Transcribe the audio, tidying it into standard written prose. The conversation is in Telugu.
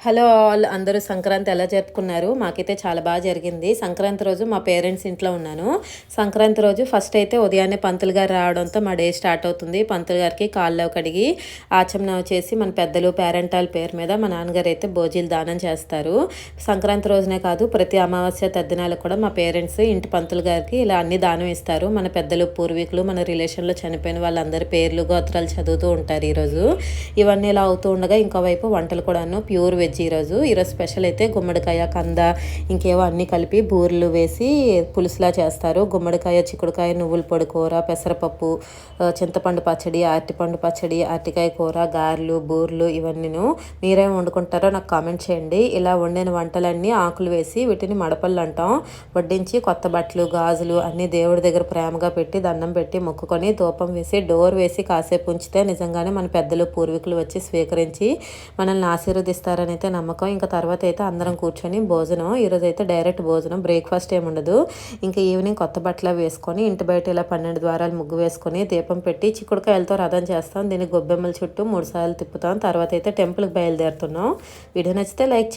హలో ఆల్, అందరూ సంక్రాంతి ఎలా జరుపుకున్నారు? మాకైతే చాలా బాగా జరిగింది. సంక్రాంతి రోజు మా పేరెంట్స్ ఇంట్లో ఉన్నాను. సంక్రాంతి రోజు ఫస్ట్ అయితే ఉదయాన్నే పంతులు గారు రావడంతో మా డే స్టార్ట్ అవుతుంది. పంతులు గారికి కాళ్ళు కడిగి ఆచమనం చేసి మన పెద్దలు పేరెంటాల పేరు మీద మా నాన్నగారు అయితే భోజీలు దానం చేస్తారు. సంక్రాంతి రోజునే కాదు, ప్రతి అమావాస్య తద్దినాలకు కూడా మా పేరెంట్స్ ఇంటి పంతులు గారికి ఇలా అన్ని దానం ఇస్తారు. మన పెద్దలు పూర్వీకులు మన రిలేషన్లో చనిపోయిన వాళ్ళందరి పేర్లు గోత్రాలు చదువుతూ ఉంటారు. ఈరోజు ఇవన్నీ ఇలా అవుతూ ఉండగా ఇంకోవైపు వంటలు కూడాను ప్యూర్ వెజ్. ఈరోజు స్పెషల్ అయితే గుమ్మడికాయ కంద ఇంకేవో అన్నీ కలిపి బూరెలు వేసి పులుసులా చేస్తారు. గుమ్మడికాయ చిక్కుడుకాయ నువ్వుల పొడి కూర, పెసరపప్పు, చింతపండు పచ్చడి, అరటిపండు పచ్చడి, అరటికాయ కూర, గారెలు, బూరెలు ఇవన్నీను. మీరేం వండుకుంటారో నాకు కామెంట్ చేయండి. ఇలా వండిన వంటలన్నీ ఆకులు వేసి వీటిని మడపళ్ళు అంటాం. వడ్డించి కొత్త బట్టలు గాజులు అన్నీ దేవుడి దగ్గర ప్రేమగా పెట్టి దండం పెట్టి మొక్కుకొని ధూపం వేసి డోర్ వేసి కాసేపు ఉంచితే నిజంగానే మన పెద్దలు పూర్వీకులు వచ్చి స్వీకరించి మనల్ని ఆశీర్వదిస్తారని అయితే నమ్మకం. ఇంకా తర్వాత అయితే అందరం కూర్చొని భోజనం. ఈరోజు అయితే డైరెక్ట్ భోజనం, బ్రేక్ఫాస్ట్ ఏముండదు. ఇంకా ఈవినింగ్ కొత్త బట్టలు వేసుకొని ఇంటి బయట ఇలా 12 ద్వారాలు ముగ్గు వేసుకొని దీపం పెట్టి చిక్కుడుకాయలతో రథం చేస్తాం. దీన్ని గొబ్బెమ్మల చుట్టూ 3 సార్లు తిప్పుతాం. తర్వాత అయితే టెంపుల్కి బయలుదేరుతున్నాం. వీడియో నచ్చితే లైక్ చేయండి.